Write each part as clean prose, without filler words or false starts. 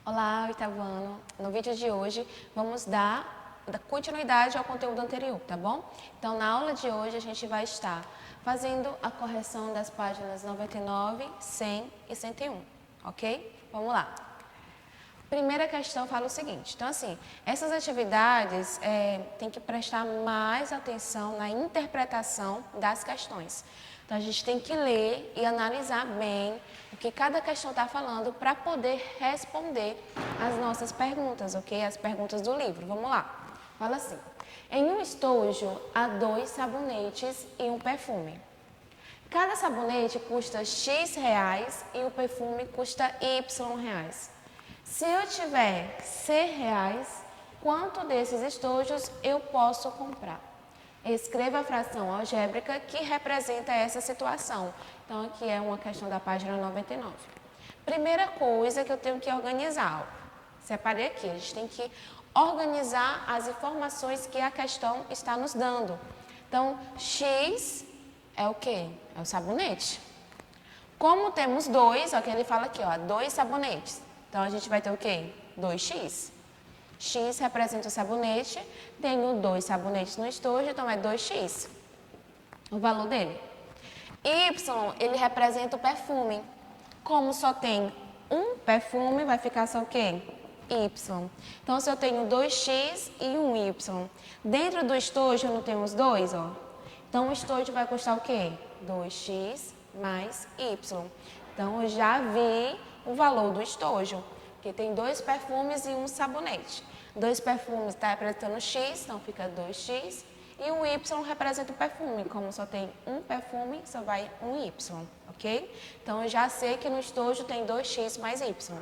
Olá, oitavo ano. No vídeo de hoje vamos dar continuidade ao conteúdo anterior, tá bom? Então, na aula de hoje a gente vai estar fazendo a correção das páginas 99, 100 e 101, ok? Vamos lá. Primeira questão fala o seguinte, então assim, essas atividades tem que prestar mais atenção na interpretação das questões. Então a gente tem que ler e analisar bem o que cada questão está falando para poder responder as nossas perguntas, ok? As perguntas do livro. Vamos lá. Fala assim, em um estojo há 2 sabonetes e um perfume. Cada sabonete custa X reais e o perfume custa Y reais. Se eu tiver R$100, quanto desses estojos eu posso comprar? Escreva a fração algébrica que representa essa situação. Então, aqui é uma questão da página 99. Primeira coisa que eu tenho que organizar. Separei aqui, a gente tem que organizar as informações que a questão está nos dando. Então, X é o quê? É o sabonete. Como temos 2, ó, que ele fala aqui, ó, 2 sabonetes. Então, a gente vai ter o quê? 2x. X representa o sabonete, tenho 2 sabonetes no estojo, então é 2x, o valor dele. Y, ele representa o perfume. Como só tem um perfume, vai ficar só o quê? Y. Então, se eu tenho 2x e um Y, dentro do estojo não temos 2, ó. Então, o estojo vai custar o quê? 2x mais Y. Então, eu já vi o valor do estojo, que tem 2 perfumes e um sabonete. 2 perfumes está representando X, então fica 2x. E o Y representa o perfume. Como só tem um perfume, só vai um Y, ok? Então, eu já sei que no estojo tem 2x mais Y.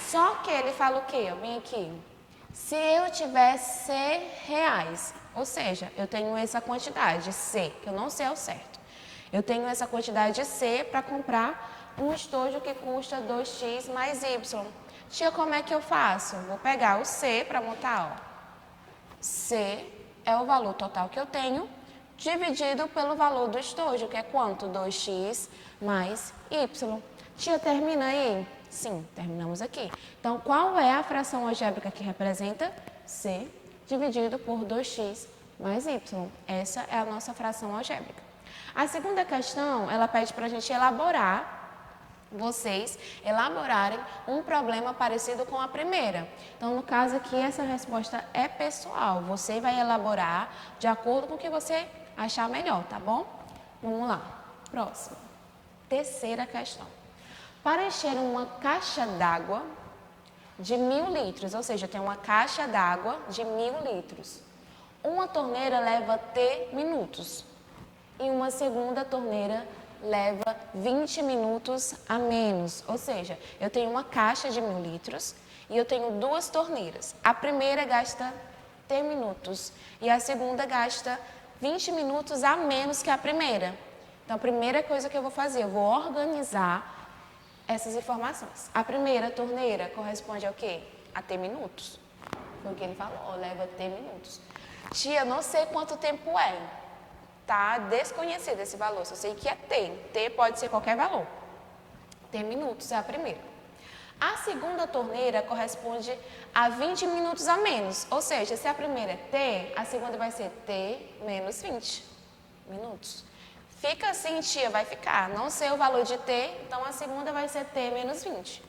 Só que ele fala o quê? Vem aqui. Se eu tiver R$100, ou seja, eu tenho essa quantidade C, que eu não sei ao certo. Eu tenho essa quantidade C para comprar um estojo que custa 2x mais Y. Tia, como é que eu faço? Vou pegar o C para montar, ó. C é o valor total que eu tenho, dividido pelo valor do estojo, que é quanto? 2x mais Y. Tia, termina aí? Sim, terminamos aqui. Então, qual é a fração algébrica que representa? C dividido por 2x mais Y. Essa é a nossa fração algébrica. A segunda questão, ela pede para a gente vocês elaborarem um problema parecido com a primeira. Então, no caso aqui, essa resposta é pessoal. Você vai elaborar de acordo com o que você achar melhor, tá bom? Vamos lá. Próximo. Terceira questão. Para encher uma caixa d'água de 1000 litros, ou seja, tem uma caixa d'água de 1000 litros. Uma torneira leva T minutos e uma segunda torneira leva 20 minutos a menos. Ou seja, eu tenho uma caixa de 1000 litros e eu tenho 2 torneiras. A primeira gasta T minutos e a segunda gasta 20 minutos a menos que a primeira. Então, a primeira coisa que eu vou fazer, eu vou organizar essas informações. A primeira torneira corresponde ao quê? A T minutos. Foi o que ele falou, leva T minutos. Tia, não sei quanto tempo é. Tá desconhecido esse valor, só sei que é T. T pode ser qualquer valor. T minutos é a primeira. A segunda torneira corresponde a 20 minutos a menos. Ou seja, se a primeira é T, a segunda vai ser T menos 20 minutos. Fica assim, tia, vai ficar. Não sei o valor de T, então a segunda vai ser T menos 20.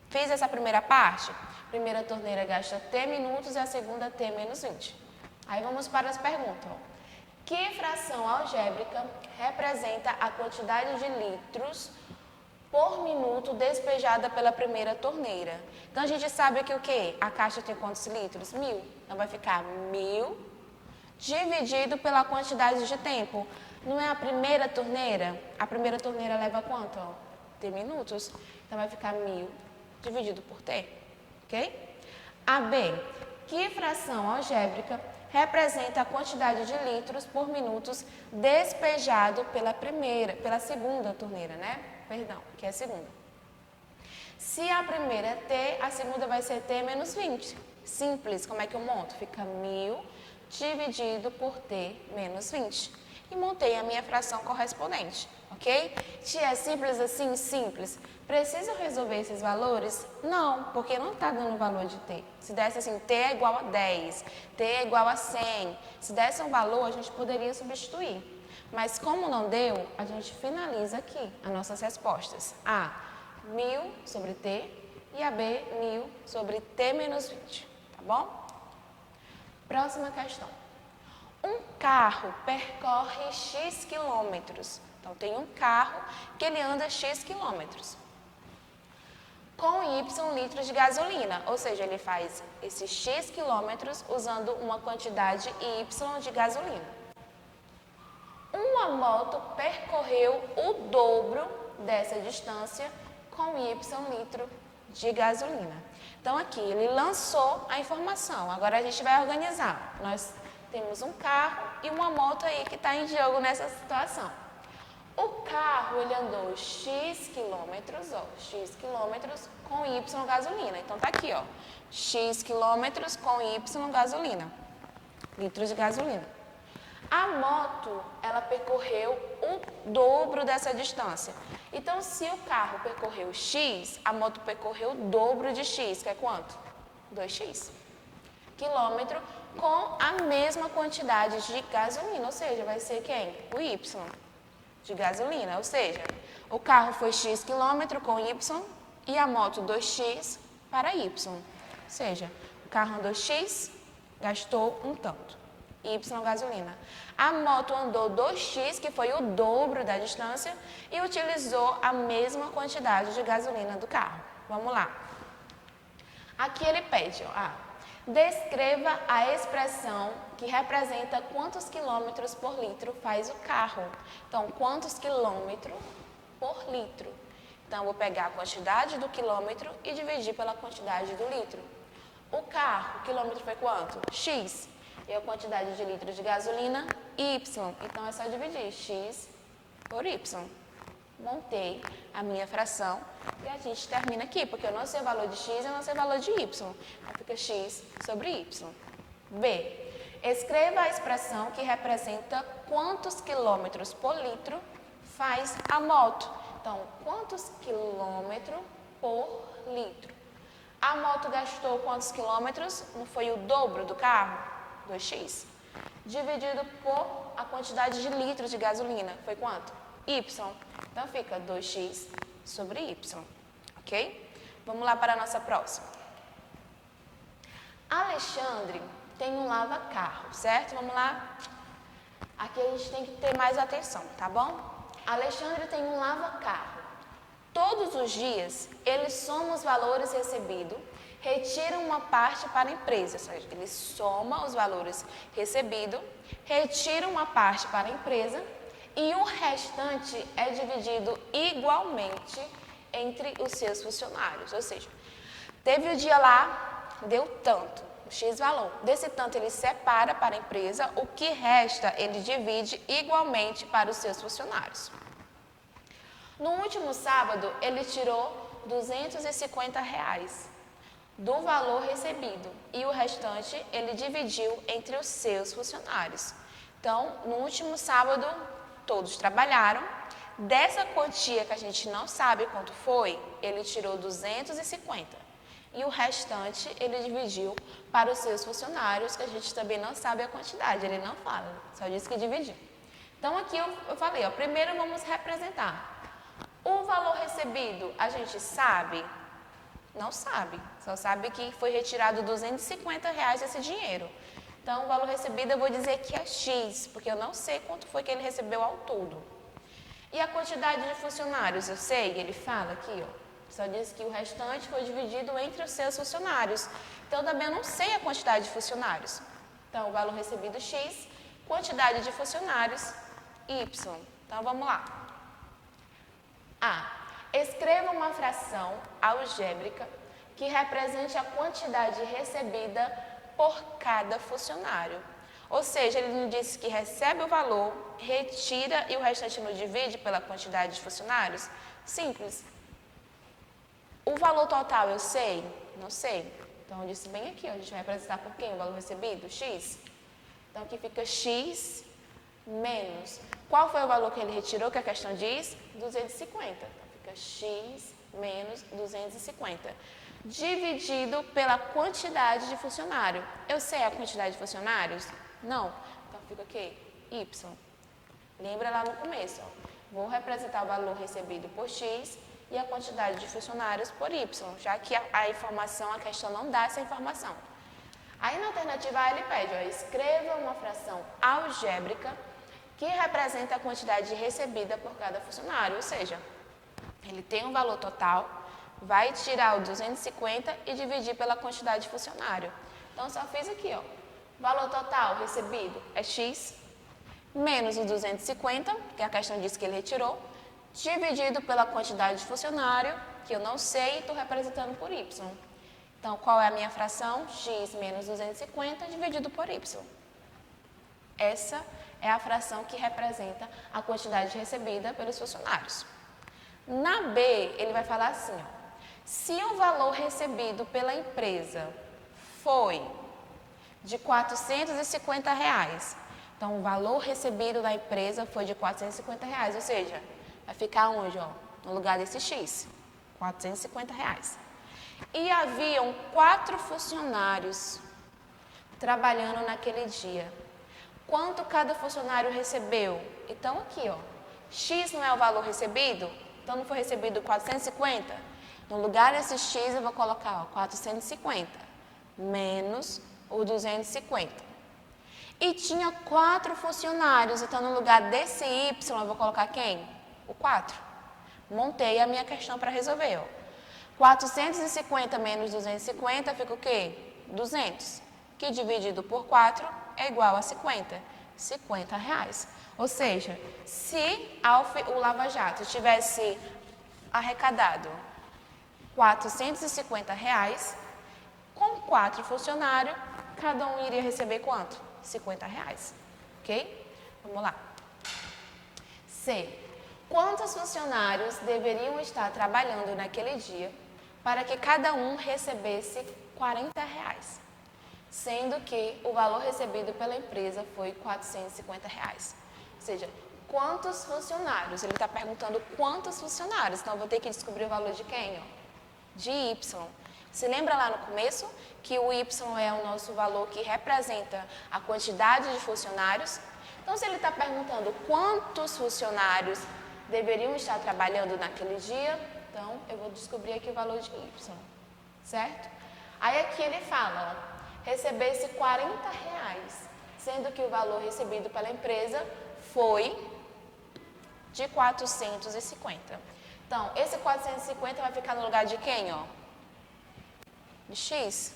Fiz essa primeira parte. A primeira torneira gasta T minutos e a segunda T menos 20. Aí vamos para as perguntas. Que fração algébrica representa a quantidade de litros por minuto despejada pela primeira torneira? Então, a gente sabe que o quê? A caixa tem quantos litros? 1000. Então, vai ficar 1000 dividido pela quantidade de tempo. Não é a primeira torneira? A primeira torneira leva quanto? T minutos. Então, vai ficar 1000 dividido por T. Ok? A B. Que fração algébrica representa a quantidade de litros por minutos despejado pela segunda torneira, né? Perdão, que é a segunda. Se a primeira é T, a segunda vai ser T menos 20. Simples, como é que eu monto? Fica 1000 dividido por T menos 20. E montei a minha fração correspondente, ok? Tia, é simples assim? Simples. Preciso resolver esses valores? Não, porque não está dando o valor de t. Se desse assim, t é igual a 10, t é igual a 100, se desse um valor, a gente poderia substituir. Mas como não deu, a gente finaliza aqui as nossas respostas. A, 1000 sobre t e a B, 1000 sobre t menos 20, tá bom? Próxima questão. Um carro percorre X quilômetros. Então, tem um carro que ele anda X quilômetros com Y litros de gasolina. Ou seja, ele faz esses X quilômetros usando uma quantidade Y de gasolina. Uma moto percorreu o dobro dessa distância com Y litro de gasolina. Então, aqui, ele lançou a informação. Agora, a gente vai organizar. Nós temos um carro e uma moto aí que está em jogo nessa situação. O carro, ele andou X quilômetros, X quilômetros com Y gasolina. Então, tá aqui, ó, X quilômetros com Y gasolina, litros de gasolina. A moto, ela percorreu o dobro dessa distância. Então, se o carro percorreu X, a moto percorreu o dobro de X, que é quanto? 2X. Quilômetro com a mesma quantidade de gasolina, ou seja, vai ser quem? O Y de gasolina, ou seja, o carro foi X quilômetro com Y e a moto 2X para Y. Ou seja, o carro andou X, gastou um tanto, Y gasolina. A moto andou 2X, que foi o dobro da distância, e utilizou a mesma quantidade de gasolina do carro. Vamos lá. Aqui ele pede, ó, descreva a expressão que representa quantos quilômetros por litro faz o carro. Então, quantos quilômetros por litro? Então, eu vou pegar a quantidade do quilômetro e dividir pela quantidade do litro. O carro, o quilômetro foi quanto? X. E a quantidade de litros de gasolina, Y. Então, é só dividir X por Y. Montei a minha fração e a gente termina aqui, porque eu não sei o valor de X, eu não sei o valor de Y. Aí fica X sobre Y. B. Escreva a expressão que representa quantos quilômetros por litro faz a moto. Então, quantos quilômetros por litro? A moto gastou quantos quilômetros? Não foi o dobro do carro? 2x. Dividido por a quantidade de litros de gasolina. Foi quanto? Y. Então, fica 2x sobre Y. Ok? Vamos lá para a nossa próxima. Alexandre tem um lava-carro, certo? Vamos lá. Aqui a gente tem que ter mais atenção, tá bom? Alexandre tem um lava-carro. Todos os dias, ele soma os valores recebidos, retira uma parte para a empresa. Ou seja, ele soma os valores recebidos, retira uma parte para a empresa e o restante é dividido igualmente entre os seus funcionários. Ou seja, teve o dia lá, deu tanto, X valor. Desse tanto ele separa para a empresa, o que resta ele divide igualmente para os seus funcionários. No último sábado, ele tirou R$250 do valor recebido e o restante ele dividiu entre os seus funcionários. Então, no último sábado, todos trabalharam. Dessa quantia que a gente não sabe quanto foi, ele tirou 250 e o restante ele dividiu para os seus funcionários, que a gente também não sabe a quantidade, ele não fala, só diz que dividiu. Então, aqui eu falei, ó, primeiro vamos representar. O valor recebido, a gente sabe? Não sabe, só sabe que foi retirado R$250 desse dinheiro. Então, o valor recebido eu vou dizer que é X, porque eu não sei quanto foi que ele recebeu ao todo. E a quantidade de funcionários, eu sei, ele fala aqui, ó, só diz que o restante foi dividido entre os seus funcionários. Então, também eu não sei a quantidade de funcionários. Então, o valor recebido X, quantidade de funcionários Y. Então, vamos lá. A. Escreva uma fração algébrica que represente a quantidade recebida por cada funcionário. Ou seja, ele nos disse que recebe o valor, retira e o restante não divide pela quantidade de funcionários. Simples. O valor total eu sei? Não sei. Então, eu disse bem aqui, ó, a gente vai representar por quem? O valor recebido? X. Então, aqui fica X menos. Qual foi o valor que ele retirou, que a questão diz? 250. Então, fica x menos 250. Dividido pela quantidade de funcionário. Eu sei a quantidade de funcionários? Não. Então, fica o quê? Y. Lembra lá no começo, ó. Vou representar o valor recebido por x e a quantidade de funcionários por y, já que a informação, a questão não dá essa informação. Aí na alternativa A ele pede, ó, escreva uma fração algébrica que representa a quantidade recebida por cada funcionário, ou seja, ele tem um valor total, vai tirar o 250 e dividir pela quantidade de funcionário. Então, só fiz aqui, ó, valor total recebido é x, menos o 250, que a questão diz que ele retirou, dividido pela quantidade de funcionário, que eu não sei e estou representando por y. Então, qual é a minha fração? X menos 250 dividido por y. Essa é a fração que representa a quantidade recebida pelos funcionários. Na B, ele vai falar assim, ó, se o valor recebido pela empresa foi de R$450, então o valor recebido da empresa foi de R$450, ou seja, vai ficar onde, ó? No lugar desse x, R$450. E haviam 4 funcionários trabalhando naquele dia. Quanto cada funcionário recebeu? Então aqui, ó, x não é o valor recebido? Então não foi recebido 450? No lugar desse x eu vou colocar, ó, 450 menos o 250. E tinha 4 funcionários, então no lugar desse y eu vou colocar quem? O 4. Montei a minha questão para resolver, ó. 450 menos 250 fica o quê? 200, que dividido por 4 é igual a 50. R$50. Ou seja, se o Lava Jato tivesse arrecadado R$450, com 4 funcionários, cada um iria receber quanto? R$50. Ok? Vamos lá. C. Quantos funcionários deveriam estar trabalhando naquele dia para que cada um recebesse R$40, sendo que o valor recebido pela empresa foi R$450. Ou seja, quantos funcionários? Ele está perguntando quantos funcionários. Então, eu vou ter que descobrir o valor de quem? Ó? De Y. Você lembra lá no começo que o Y é o nosso valor que representa a quantidade de funcionários? Então, se ele está perguntando quantos funcionários deveriam estar trabalhando naquele dia, então eu vou descobrir aqui o valor de Y, certo? Aí aqui ele fala, ó, recebesse R$40, sendo que o valor recebido pela empresa foi de 450. Então, esse 450 vai ficar no lugar de quem, ó? De x.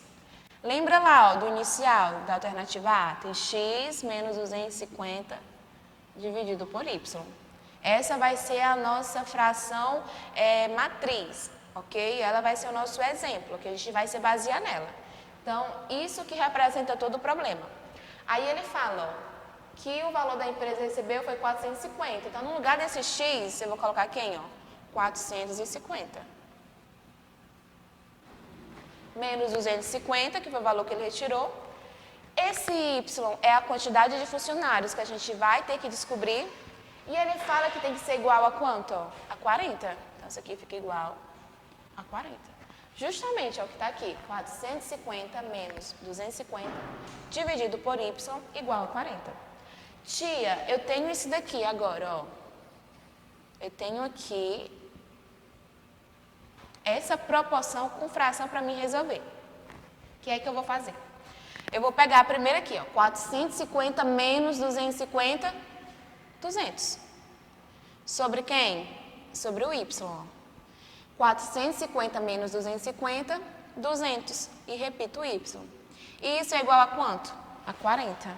Lembra lá, ó, do inicial, da alternativa A? Tem x menos 250 dividido por y. Essa vai ser a nossa fração matriz, ok? Ela vai ser o nosso exemplo, que a gente vai se basear nela. Então, isso que representa todo o problema. Aí ele fala, ó, que o valor da empresa recebeu foi 450. Então, no lugar desse x, eu vou colocar quem, ó? 450. Menos 250, que foi o valor que ele retirou. Esse y é a quantidade de funcionários que a gente vai ter que descobrir. E ele fala que tem que ser igual a quanto? Ó? A 40. Então, isso aqui fica igual a 40. Justamente é o que está aqui. 450 menos 250 dividido por y igual a 40. Tia, eu tenho isso daqui agora, ó. Eu tenho aqui essa proporção com fração para mim resolver. O que é que eu vou fazer? Eu vou pegar a primeira aqui, ó. 450 menos 250... 200. Sobre quem? Sobre o y. 450 menos 250, 200. E repito o y. E isso é igual a quanto? A 40.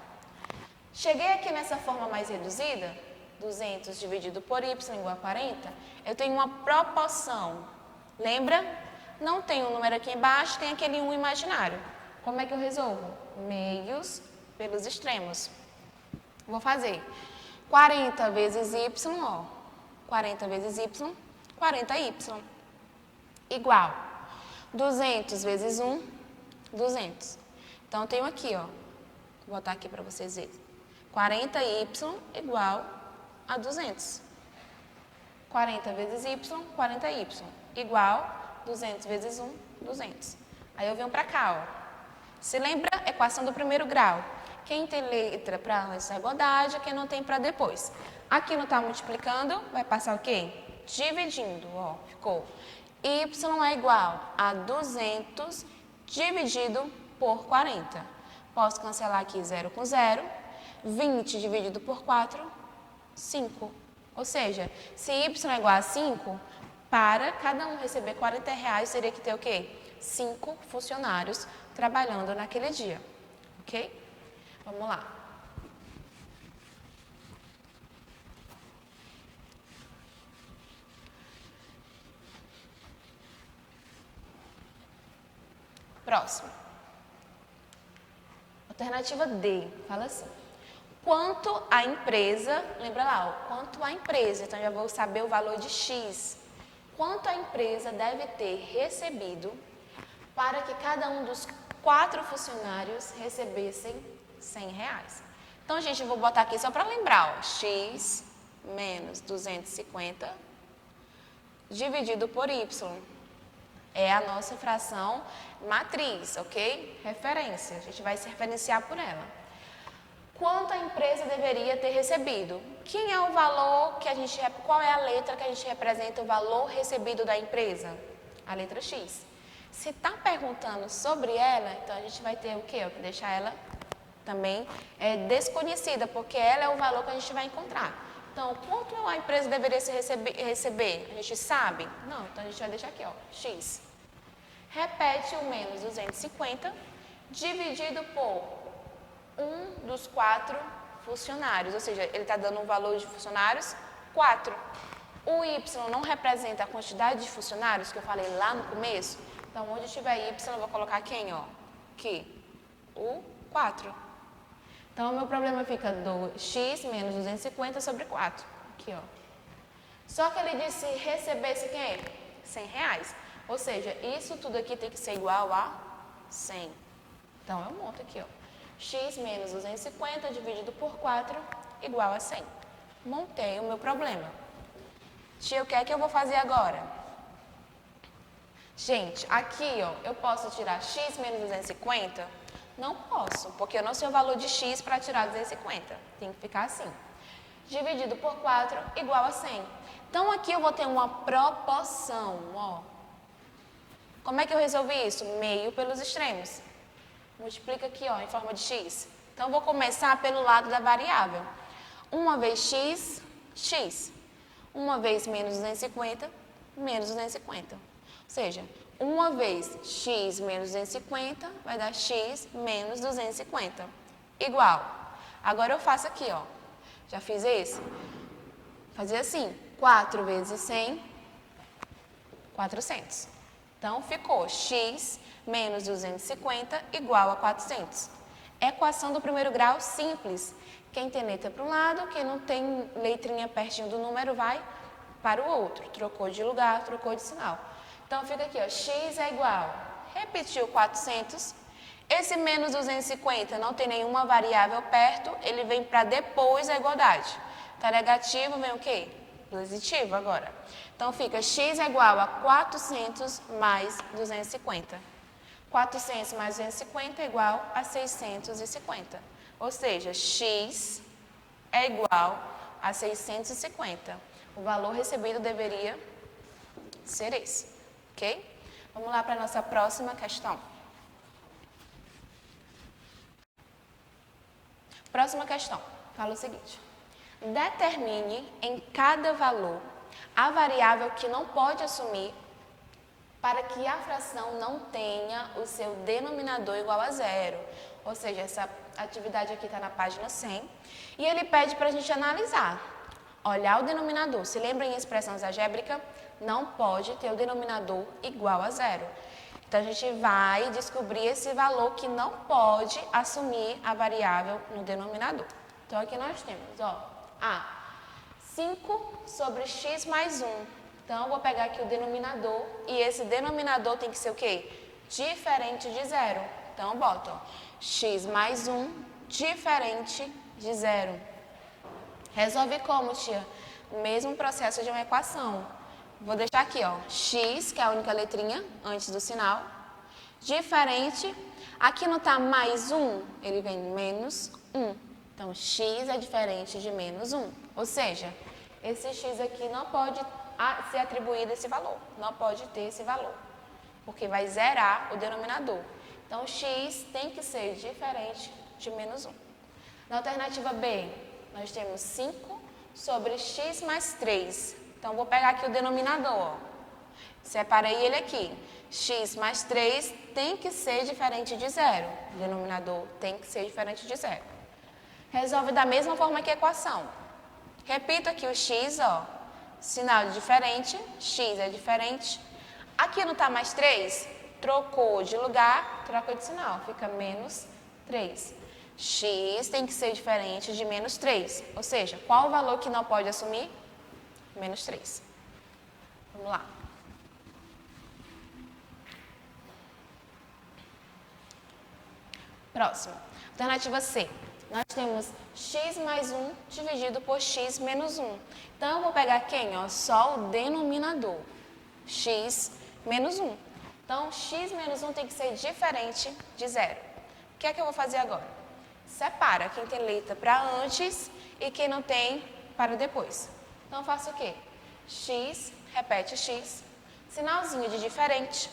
Cheguei aqui nessa forma mais reduzida, 200 dividido por y igual a 40, eu tenho uma proporção. Lembra? Não tem um número aqui embaixo, tem aquele 1 imaginário. Como é que eu resolvo? Meios pelos extremos. Vou fazer 40 vezes y, ó, 40 vezes y, 40y, igual 200 vezes 1, 200. Então, eu tenho aqui, ó, vou botar aqui para vocês verem, 40y igual a 200. 40 vezes y, 40y, igual 200 vezes 1, 200. Aí eu venho para cá, ó. Se lembra? Equação do primeiro grau. Quem tem letra para antes da igualdade, quem não tem para depois. Aqui não está multiplicando, vai passar o quê? Dividindo, ó, ficou. Y é igual a 200 dividido por 40. Posso cancelar aqui 0 com 0. 20 dividido por 4, 5. Ou seja, se y é igual a 5, para cada um receber R$40, teria que ter o quê? 5 funcionários trabalhando naquele dia. Ok? Vamos lá. Próximo. Alternativa D, fala assim. Quanto a empresa, lembra lá, ó, quanto a empresa, então já vou saber o valor de X. Quanto a empresa deve ter recebido para que cada um dos 4 funcionários recebessem R$100. Então, gente, eu vou botar aqui só para lembrar, ó, X menos 250 dividido por Y. É a nossa fração matriz, ok? Referência, a gente vai se referenciar por ela. Quanto a empresa deveria ter recebido? Quem é o valor que a gente... Qual é a letra que a gente representa o valor recebido da empresa? A letra X. Se está perguntando sobre ela, então a gente vai ter o quê? Deixar ela também desconhecida, porque ela é o valor que a gente vai encontrar. Então, quanto a empresa deveria se receber? A gente sabe? Não, então a gente vai deixar aqui, ó, X. Repete o menos 250 dividido por um dos 4 funcionários, ou seja, ele está dando um valor de funcionários 4. O Y não representa a quantidade de funcionários que eu falei lá no começo. Então, onde tiver Y, eu vou colocar quem, ó? Aqui, o 4. Então, o meu problema fica do X menos 250 sobre 4. Aqui, ó. Só que ele disse recebesse quem? R$100. Ou seja, isso tudo aqui tem que ser igual a 100. Então, eu monto aqui, ó. X menos 250 dividido por 4 igual a 100. Montei o meu problema. Tia, o que é que eu vou fazer agora? Gente, aqui, ó, eu posso tirar X menos 250? Não posso, porque eu não sei o valor de X para tirar 250. Tem que ficar assim. Dividido por 4 igual a 100. Então, aqui eu vou ter uma proporção, ó. Como é que eu resolvi isso? Meio pelos extremos. Multiplica aqui, ó, em forma de X. Então, eu vou começar pelo lado da variável. Uma vez X, X. Uma vez menos 250, menos 250. Ou seja, uma vez X menos 250 vai dar X menos 250. Igual. Agora eu faço aqui, ó. Já fiz esse? Fazer assim. 4 vezes 100, 400. Então, ficou X menos 250 igual a 400. Equação do primeiro grau simples. Quem tem letra para um lado, quem não tem letrinha pertinho do número, vai para o outro. Trocou de lugar, trocou de sinal. Então, fica aqui, ó, X é igual. Repetiu 400. Esse menos 250 não tem nenhuma variável perto, ele vem para depois da igualdade. Está negativo, vem o quê? Positivo agora. Então, fica X é igual a 400 mais 250. 400 mais 250 é igual a 650. Ou seja, X é igual a 650. O valor recebido deveria ser esse. Ok? Vamos lá para a nossa próxima questão. Próxima questão. Fala o seguinte. Determine em cada valor a variável que não pode assumir para que a fração não tenha o seu denominador igual a zero. Ou seja, essa atividade aqui está na página 100. E ele pede para a gente analisar. Olhar o denominador. Se lembra em expressões algébricas, não pode ter o denominador igual a zero. Então, a gente vai descobrir esse valor que não pode assumir a variável no denominador. Então, aqui nós temos, ó, 5 sobre x mais 1. Então, eu vou pegar aqui o denominador e esse denominador tem que ser o quê? Diferente de zero. Então, eu boto, ó, x mais 1 diferente de zero. Resolve como, tia? O mesmo processo de uma equação. Vou deixar aqui, ó, x, que é a única letrinha antes do sinal, diferente. Aqui não está mais 1, ele vem menos 1. Então, x é diferente de menos 1. Ou seja, esse x aqui não pode ser atribuído esse valor. Não pode ter esse valor, porque vai zerar o denominador. Então, x tem que ser diferente de menos 1. Na alternativa B, nós temos 5 sobre x mais 3. Então, vou pegar aqui o denominador, ó. Separei ele aqui. X mais 3 tem que ser diferente de zero. O denominador tem que ser diferente de zero. Resolve da mesma forma que a equação. Repito aqui o x, ó. Sinal diferente, x é diferente. Aqui não está mais 3, trocou de lugar, troca de sinal, fica menos 3. X tem que ser diferente de menos 3. Ou seja, qual o valor que não pode assumir? Menos 3. Vamos lá. Próximo. Alternativa C. Nós temos x mais 1 dividido por x menos 1. Então, eu vou pegar quem? Ó, só o denominador. X menos 1. Então, x menos 1 tem que ser diferente de zero. O que é que eu vou fazer agora? Separa quem tem letra para antes e quem não tem para depois. Então, eu faço o quê? X, repete x, sinalzinho de diferente.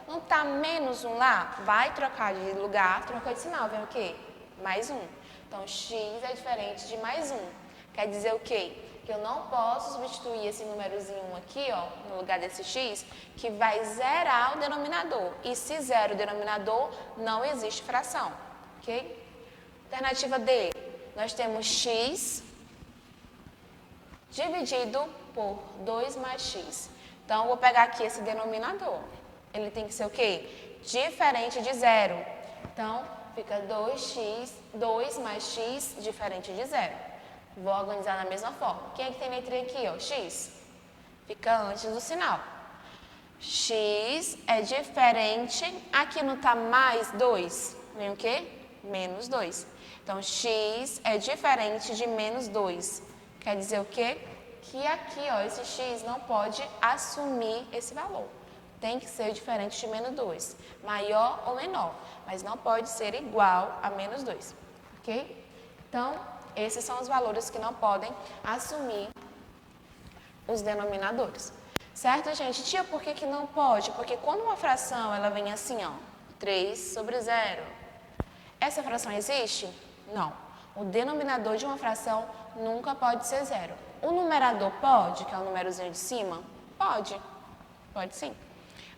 Não está menos 1 lá? Vai trocar de lugar, troca de sinal, vem o quê? Mais 1. Então, x é diferente de mais 1. Quer dizer o quê? Que eu não posso substituir esse númerozinho aqui, ó, no lugar desse x, que vai zerar o denominador. E se zera o denominador, não existe fração, ok? Alternativa D, nós temos x dividido por 2 mais x. Então, eu vou pegar aqui esse denominador. Ele tem que ser o quê? Diferente de zero. Então, fica 2x, 2 mais x, diferente de zero. Vou organizar da mesma forma. Quem é que tem letrinha aqui, ó? X. Fica antes do sinal. X é diferente. Aqui não está mais 2. Vem o quê? Menos 2. Então, x é diferente de menos 2. Quer dizer o quê? Que aqui, ó, esse x não pode assumir esse valor. Tem que ser diferente de menos 2. Maior ou menor. Mas não pode ser igual a menos 2. Ok? Então, esses são os valores que não podem assumir os denominadores. Certo, gente? Tia, por que não pode? Porque quando uma fração ela vem assim, ó, 3 sobre 0. Essa fração existe? Não. O denominador de uma fração nunca pode ser 0. O numerador pode, que é o númerozinho de cima? Pode. Pode sim.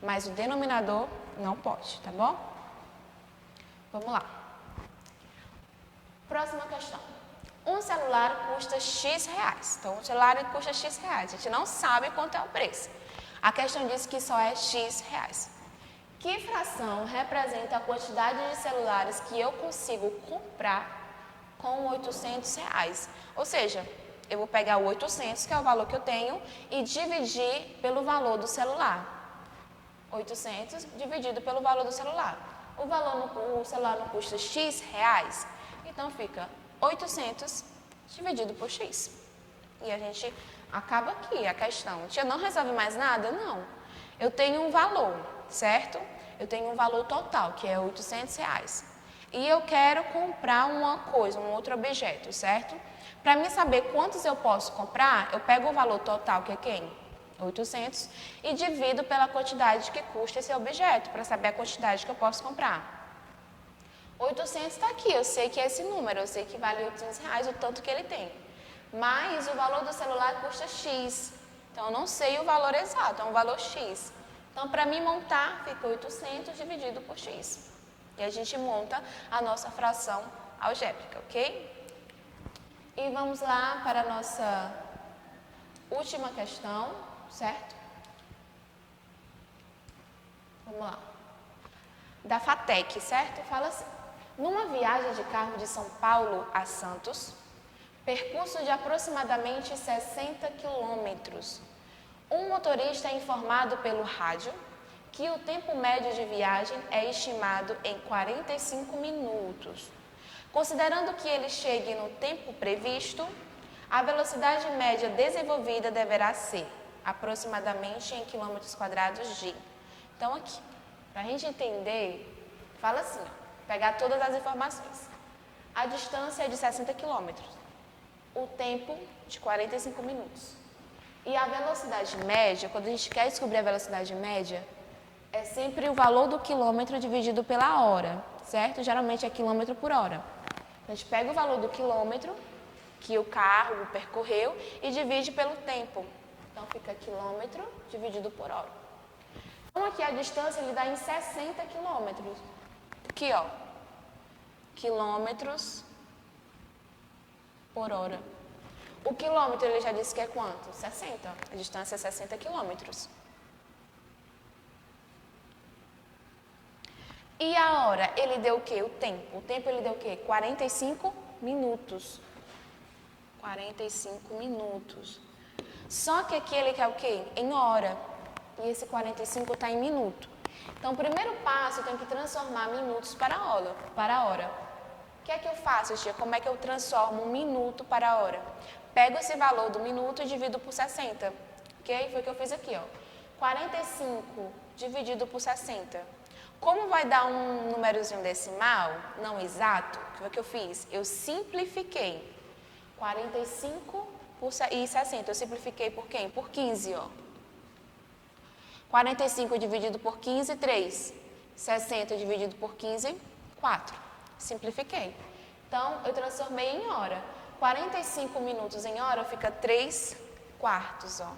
Mas o denominador não pode, tá bom? Vamos lá. Próxima questão. Um celular custa X reais. Então, um celular custa X reais. A gente não sabe quanto é o preço. A questão diz que só é X reais. Que fração representa a quantidade de celulares que eu consigo comprar com 800 reais? Ou seja, eu vou pegar o 800, que é o valor que eu tenho, e dividir pelo valor do celular. 800 dividido pelo valor do celular. O celular não custa X reais, então fica 800 dividido por X. E a gente acaba aqui a questão. A gente não resolve mais nada? Não. Eu tenho um valor, certo? Eu tenho um valor total, que é 800 reais. E eu quero comprar uma coisa, um outro objeto, certo? Para mim saber quantos eu posso comprar, eu pego o valor total, que é quem? 800, e divido pela quantidade que custa esse objeto, para saber a quantidade que eu posso comprar. 800 está aqui, eu sei que é esse número, eu sei que vale 800 reais, o tanto que ele tem. Mas o valor do celular custa X, então eu não sei o valor exato, é um valor X. Então, para mim montar, fica 800 dividido por X. E a gente monta a nossa fração algébrica, ok? E vamos lá para a nossa última questão, certo? Vamos lá. Da FATEC, certo? Fala assim. Numa viagem de carro de São Paulo a Santos, percurso de aproximadamente 60 quilômetros, um motorista é informado pelo rádio que o tempo médio de viagem é estimado em 45 minutos. Considerando que ele chegue no tempo previsto, A velocidade média desenvolvida deverá ser aproximadamente em quilômetros quadrados de. Então, aqui, para a gente entender, fala assim, ó, pegar todas as informações. A distância é de 60 quilômetros, o tempo de 45 minutos. E a velocidade média, quando a gente quer descobrir a velocidade média, é sempre o valor do quilômetro dividido pela hora, certo? Geralmente é quilômetro por hora. A gente pega o valor do quilômetro que o carro percorreu e divide pelo tempo. Então, fica quilômetro dividido por hora. Então, aqui a distância ele dá em 60 quilômetros. Aqui, ó, quilômetros por hora. O quilômetro, ele já disse que é quanto? 60. A distância é 60 quilômetros. E a hora, ele deu o quê? O tempo. O tempo, ele deu o quê? 45 minutos. 45 minutos. Só que aqui ele quer o quê? Em hora. E esse 45 está em minuto. Então, o primeiro passo, eu tenho que transformar minutos para hora. O que é que eu faço, tia? Como é que eu transformo um minuto para hora? Pego esse valor do minuto e divido por 60. Ok? Foi o que eu fiz aqui, ó. 45 dividido por 60. Como vai dar um númerozinho decimal, não exato, o que foi que eu fiz? Eu simplifiquei. 45 e 60. Eu simplifiquei por quem? Por 15, ó. 45 dividido por 15, 3. 60 dividido por 15, 4. Simplifiquei. Então, eu transformei em hora. 45 minutos em hora fica 3 quartos, ó.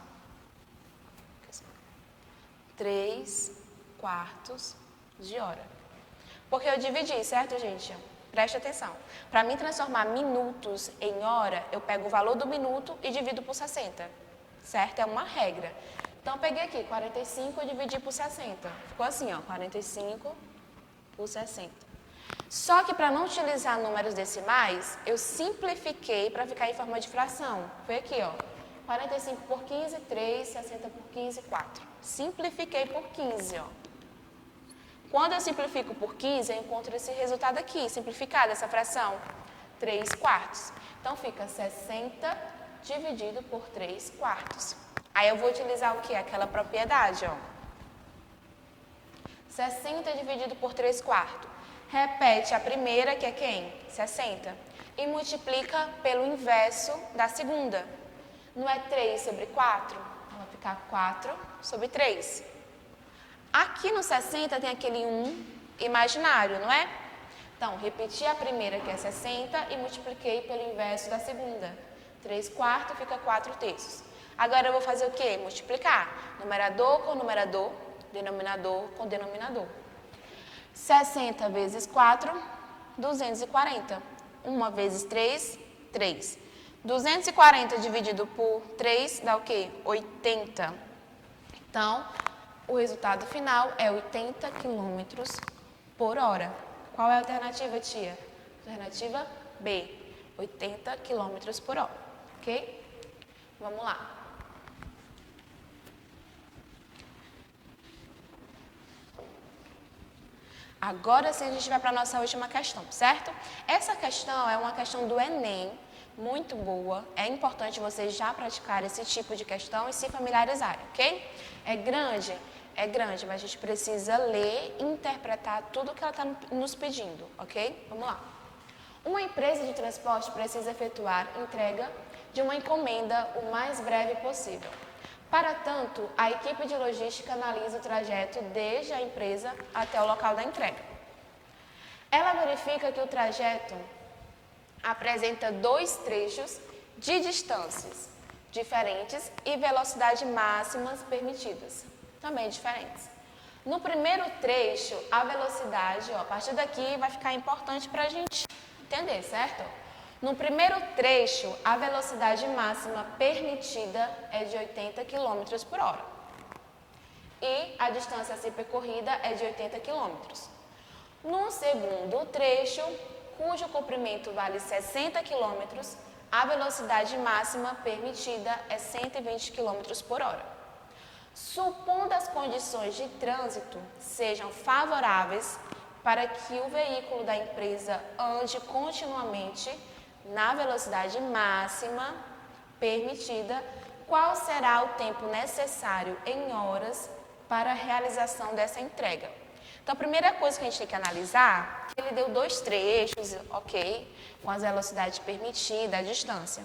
3 quartos de hora. Porque eu dividi, certo, gente? Preste atenção. Para mim transformar minutos em hora, eu pego o valor do minuto e divido por 60. Certo? É uma regra. Então, eu peguei aqui 45 e dividi por 60. Ficou assim, ó, 45 por 60. Só que para não utilizar números decimais, eu simplifiquei para ficar em forma de fração. Foi aqui, ó. 45 por 15, 3, 60 por 15, 4. Simplifiquei por 15, ó. Quando eu simplifico por 15, eu encontro esse resultado aqui, simplificado, essa fração, 3 quartos. Então, fica 60 dividido por 3 quartos. Aí, eu vou utilizar o quê? Aquela propriedade, ó. 60 dividido por 3 quartos. Repete a primeira, que é quem? 60. E multiplica pelo inverso da segunda. Não é 3 sobre 4? Vai ficar 4 sobre 3. Aqui no 60 tem aquele 1 imaginário, não é? Então, repeti a primeira, que é 60, e multipliquei pelo inverso da segunda. 3 quartos fica 4 terços. Agora, eu vou fazer o quê? Multiplicar. Numerador com numerador, denominador com denominador. 60 vezes 4, 240. 1 vezes 3, 3. 240 dividido por 3 dá o quê? 80. Então, o resultado final é 80 quilômetros por hora. Qual é a alternativa, tia? Alternativa B, 80 quilômetros por hora. Ok? Vamos lá. Agora sim a gente vai para a nossa última questão, certo? Essa questão é uma questão do Enem, muito boa. É importante vocês já praticarem esse tipo de questão e se familiarizarem, ok? É grande, mas a gente precisa ler e interpretar tudo que ela está nos pedindo, ok? Vamos lá. Uma empresa de transporte precisa efetuar entrega de uma encomenda o mais breve possível. Para tanto, a equipe de logística analisa o trajeto desde a empresa até o local da entrega. Ela verifica que o trajeto apresenta 2 trechos de distâncias diferentes e velocidade máximas permitidas, também diferentes. No primeiro trecho, a velocidade, a partir daqui vai ficar importante para a gente entender, certo? No primeiro trecho, a velocidade máxima permitida é de 80 km por hora. E a distância a ser percorrida é de 80 km. No segundo trecho, cujo comprimento vale 60 km, a velocidade máxima permitida é 120 km por hora. Supondo as condições de trânsito sejam favoráveis para que o veículo da empresa ande continuamente na velocidade máxima, permitida, qual será o tempo necessário em horas para a realização dessa entrega? Então, a primeira coisa que a gente tem que analisar, ele deu 2 trechos, ok, com as velocidades permitidas, a distância.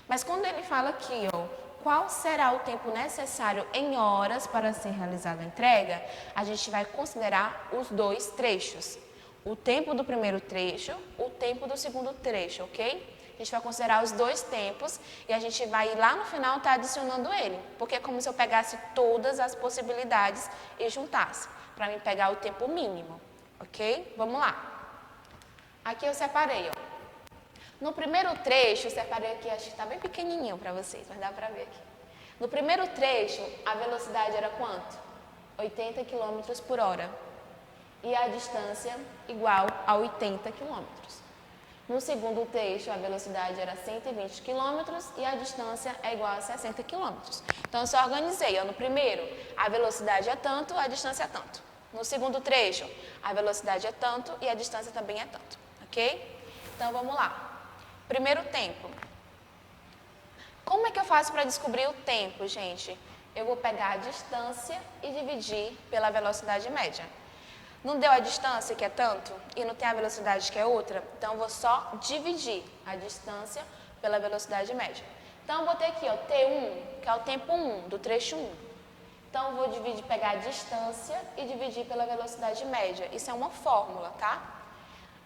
Mas quando ele fala aqui, ó, qual será o tempo necessário em horas para ser realizada a entrega, a gente vai considerar os 2 trechos. O tempo do primeiro trecho, o tempo do segundo trecho, ok? A gente vai considerar os 2 tempos e a gente vai lá no final estar adicionando ele. Porque é como se eu pegasse todas as possibilidades e juntasse, para mim pegar o tempo mínimo, ok? Vamos lá. Aqui eu separei, ó. No primeiro trecho, eu separei aqui, acho que está bem pequenininho para vocês, mas dá para ver aqui. No primeiro trecho, a velocidade era quanto? 80 km por hora. E a distância igual a 80 km. No segundo trecho, a velocidade era 120 km e a distância é igual a 60 km. Então, eu só organizei. Ó, no primeiro, a velocidade é tanto, a distância é tanto. No segundo trecho, a velocidade é tanto e a distância também é tanto. Ok? Então, vamos lá. Primeiro tempo. Como é que eu faço para descobrir o tempo, gente? Eu vou pegar a distância e dividir pela velocidade média. Não deu a distância, que é tanto, e não tem a velocidade, que é outra, então eu vou só dividir a distância pela velocidade média. Então, eu vou ter aqui, ó, T1, que é o tempo 1, do trecho 1. Então, eu vou pegar a distância e dividir pela velocidade média. Isso é uma fórmula, tá?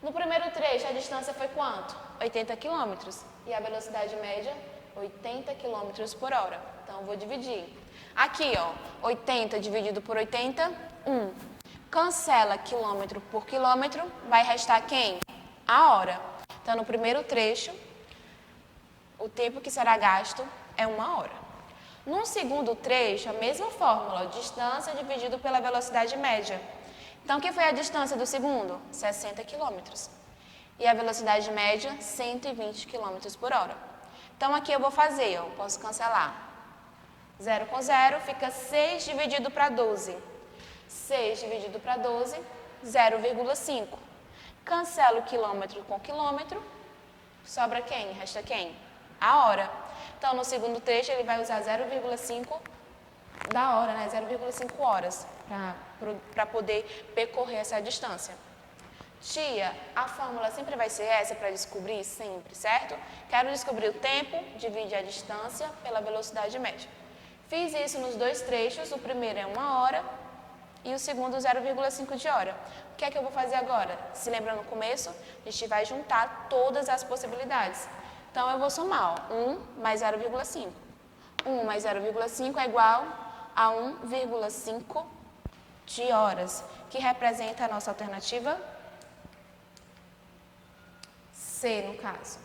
No primeiro trecho, a distância foi quanto? 80 km. E a velocidade média, 80 km por hora. Então, eu vou dividir. Aqui, ó, 80 dividido por 80, 1. Cancela quilômetro por quilômetro, vai restar quem? A hora. Então, no primeiro trecho, o tempo que será gasto é 1 hora. No segundo trecho, a mesma fórmula, distância dividido pela velocidade média. Então, o que foi a distância do segundo? 60 km. E a velocidade média, 120 km por hora. Então, aqui eu vou fazer, eu posso cancelar. 0 com 0 fica 6 dividido para 12. 6 dividido para 12, 0,5. Cancelo quilômetro com quilômetro, sobra quem? Resta quem? A hora. Então, no segundo trecho, ele vai usar 0,5 da hora, né? 0,5 horas para poder percorrer essa distância. Tia, a fórmula sempre vai ser essa para descobrir? Sempre, certo? Quero descobrir o tempo, divide a distância pela velocidade média. Fiz isso nos 2 trechos, o primeiro é 1 hora e o segundo 0,5 de hora. O que é que eu vou fazer agora? Se lembra no começo? A gente vai juntar todas as possibilidades. Então, eu vou somar, ó, 1 mais 0,5. 1 mais 0,5 é igual a 1,5 de horas, que representa a nossa alternativa C, no caso.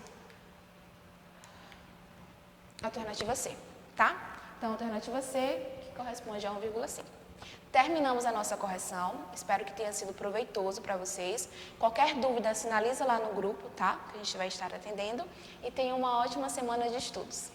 Alternativa C, tá? Então, alternativa C, que corresponde a 1,5. Terminamos a nossa correção, espero que tenha sido proveitoso para vocês. Qualquer dúvida, sinaliza lá no grupo, tá? Que a gente vai estar atendendo. E tenha uma ótima semana de estudos.